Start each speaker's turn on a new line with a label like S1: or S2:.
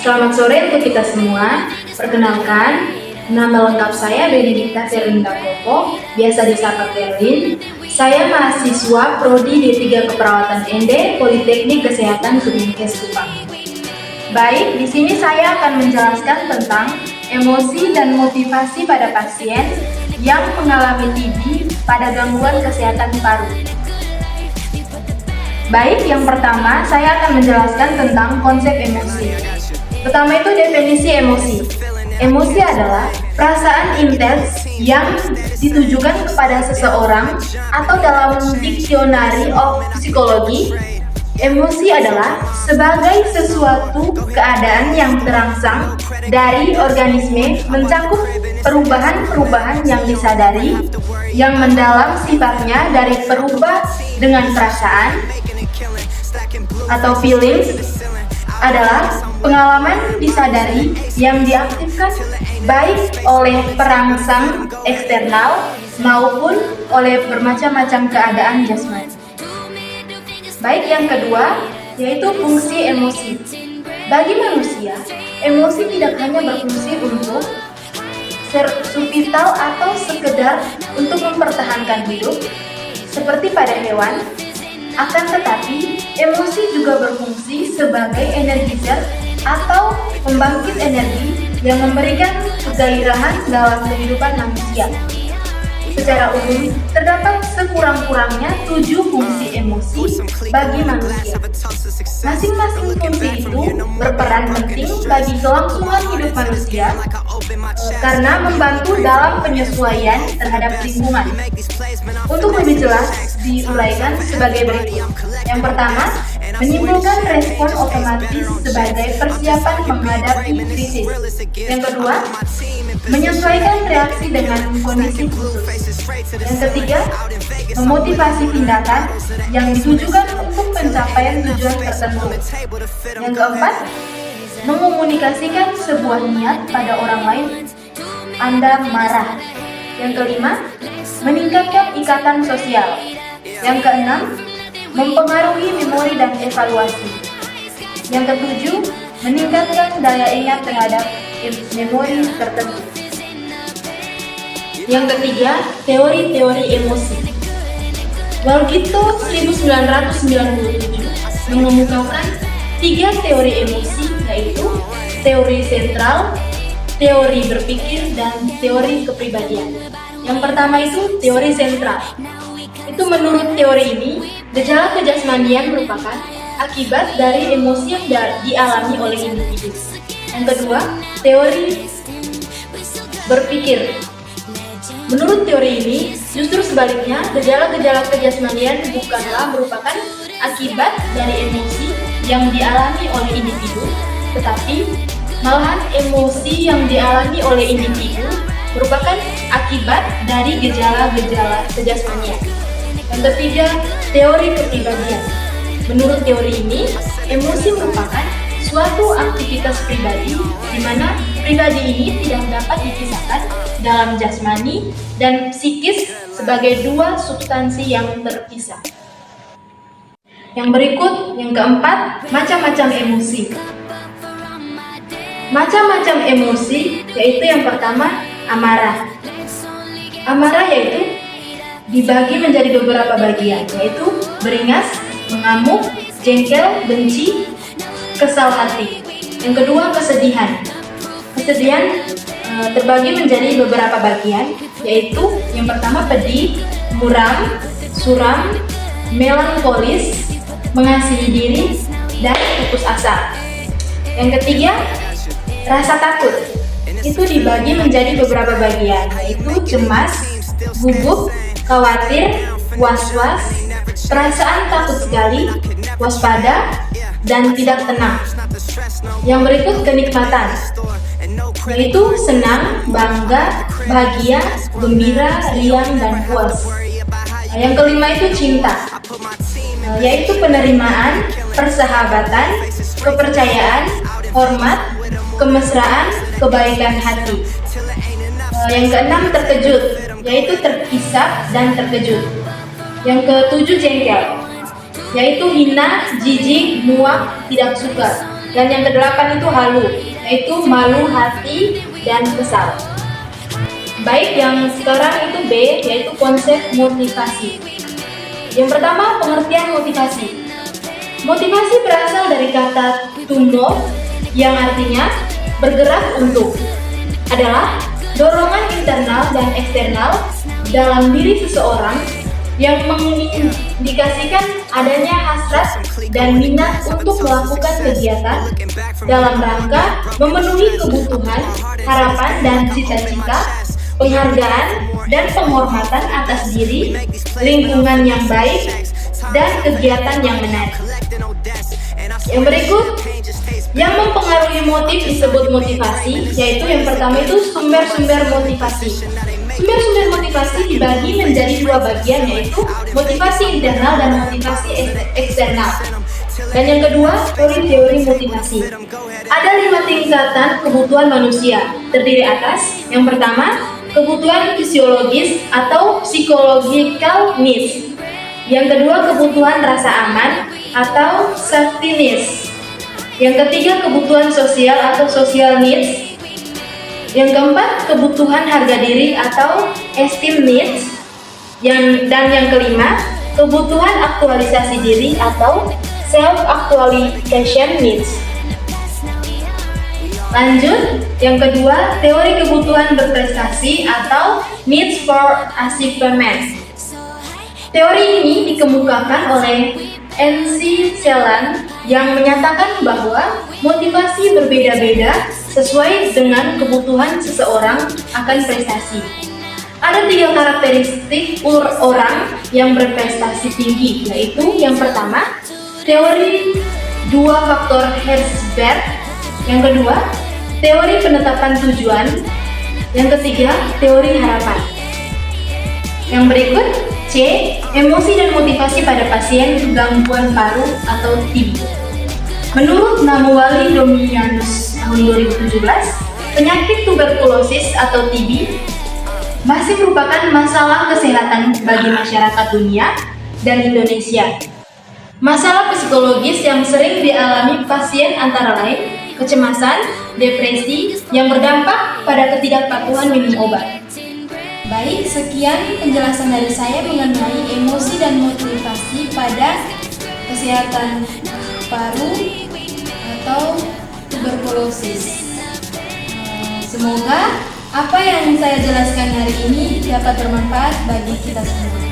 S1: Selamat sore untuk kita semua. Perkenalkan, nama lengkap saya Benedikta Serlinda Kopo, biasa disapa Berlin. Saya mahasiswa Prodi D3 Keperawatan ND Politeknik Kesehatan Kemenkes Kupang. Baik, di sini saya akan menjelaskan tentang emosi dan motivasi pada pasien yang mengalami TB pada gangguan kesehatan paru. Baik, yang pertama saya akan menjelaskan tentang konsep emosi. Pertama itu definisi emosi. Emosi adalah perasaan intens yang ditujukan kepada seseorang atau dalam dictionary of psychology, emosi adalah sebagai sesuatu keadaan yang terangsang dari organisme mencakup perubahan-perubahan yang disadari, yang mendalam sifatnya dari berubah dengan perasaan atau feelings adalah pengalaman disadari yang diaktifkan baik oleh perangsang eksternal maupun oleh bermacam-macam keadaan jasmani. Baik, yang kedua yaitu fungsi emosi. Bagi manusia, emosi tidak hanya berfungsi untuk survival atau sekedar untuk mempertahankan hidup seperti pada hewan, akan tetapi emosi juga berfungsi sebagai energizer atau pembangkit energi yang memberikan kegairahan dalam kehidupan manusia. Secara umum, terdapat sekurang-kurangnya 7 fungsi emosi bagi manusia. Masing-masing fungsi itu berperan penting bagi kelangsungan hidup manusia karena membantu dalam penyesuaian terhadap lingkungan. Untuk lebih jelas, diuraikan sebagai berikut. Yang pertama, menimbulkan respon otomatis sebagai persiapan menghadapi krisis. Yang kedua, menyesuaikan reaksi dengan kondisi khusus. Yang ketiga, memotivasi tindakan yang ditujukan untuk pencapaian tujuan tertentu. Yang keempat, mengomunikasikan sebuah niat pada orang lain. Anda marah. Yang kelima, meningkatkan ikatan sosial. Yang keenam, mempengaruhi memori dan evaluasi. Yang ketujuh, meningkatkan daya ingat terhadap memori tertentu. Yang ketiga, teori-teori emosi. Walgito 1997 mengemukakan 3 teori emosi, yaitu teori sentral, teori berpikir, dan teori kepribadian. Yang pertama itu teori sentral. Itu menurut teori ini, gejala kejasmanian merupakan akibat dari emosi yang dialami oleh individu. Yang kedua, teori berpikir. Menurut teori ini, justru sebaliknya, gejala-gejala kejasmanian bukanlah merupakan akibat dari emosi yang dialami oleh individu, tetapi malahan emosi yang dialami oleh individu merupakan akibat dari gejala-gejala kejasmanian. Yang ketiga, teori kepribadian. Menurut teori ini, emosi merupakan suatu aktivitas pribadi di mana pribadi ini tidak dapat dipisahkan dalam jasmani dan psikis sebagai 2 substansi yang terpisah. Yang berikut, yang keempat, macam-macam emosi. Macam-macam emosi yaitu yang pertama, amarah. Amarah yaitu dibagi menjadi beberapa bagian, yaitu beringas, mengamuk, jengkel, benci, kesal hati. Yang kedua, kesedihan. Kesedihan terbagi menjadi beberapa bagian, yaitu yang pertama pedih, muram, suram, melankolis, mengasihi diri, dan putus asa. Yang ketiga, rasa takut. Itu dibagi menjadi beberapa bagian, yaitu cemas, gugup, khawatir, was-was, perasaan takut sekali, waspada, dan tidak tenang. Yang berikut, kenikmatan, yaitu senang, bangga, bahagia, gembira, riang, dan puas. Yang kelima itu cinta, yaitu penerimaan, persahabatan, kepercayaan, hormat, kemesraan, kebaikan hati. Yang keenam, terkejut, yaitu terpisah dan terkejut. Yang ketujuh, jengkel, yaitu hina, jijik, muak, tidak suka. Dan yang kedelapan itu halu, yaitu malu, hati, dan kesal. Baik, yang sekarang itu B, yaitu konsep motivasi. Yang pertama, pengertian motivasi. Motivasi berasal dari kata to move, yang artinya bergerak untuk. Adalah dorongan internal dan eksternal dalam diri seseorang yang mengindikasikan adanya hasrat dan minat untuk melakukan kegiatan dalam rangka memenuhi kebutuhan, harapan, dan cita-cita, penghargaan, dan penghormatan atas diri, lingkungan yang baik, dan kegiatan yang menarik. Yang berikut, yang mempengaruhi motif disebut motivasi, yaitu yang pertama itu sumber-sumber motivasi. Sumber-sumber motivasi dibagi menjadi dua bagian, yaitu motivasi internal dan motivasi eksternal. Dan yang kedua, teori-teori motivasi. Ada 5 tingkatan kebutuhan manusia, terdiri atas yang pertama, kebutuhan fisiologis atau psychological needs. Yang kedua, kebutuhan rasa aman atau safety needs. Yang ketiga, kebutuhan sosial atau social needs. Yang keempat, kebutuhan harga diri atau esteem needs. Dan yang kelima, kebutuhan aktualisasi diri atau self-actualization needs. Lanjut, yang kedua, teori kebutuhan berprestasi atau needs for achievement. Teori ini dikemukakan oleh N.C. Celan yang menyatakan bahwa motivasi berbeda-beda sesuai dengan kebutuhan seseorang akan prestasi. Ada 3 karakteristik orang yang berprestasi tinggi, yaitu yang pertama, teori 2 faktor Herzberg, yang kedua, teori penetapan tujuan, yang ketiga, teori harapan. Yang berikut, C. Emosi dan motivasi pada pasien gangguan paru atau TB. Menurut Namuwali Dominianus tahun 2017, penyakit tuberkulosis atau TB masih merupakan masalah kesehatan bagi masyarakat dunia dan Indonesia. Masalah psikologis yang sering dialami pasien antara lain kecemasan, depresi yang berdampak pada ketidakpatuhan minum obat. Baik, sekian penjelasan dari saya mengenai emosi dan motivasi pada kesehatan paru atau tuberkulosis. Semoga apa yang saya jelaskan hari ini dapat bermanfaat bagi kita semua.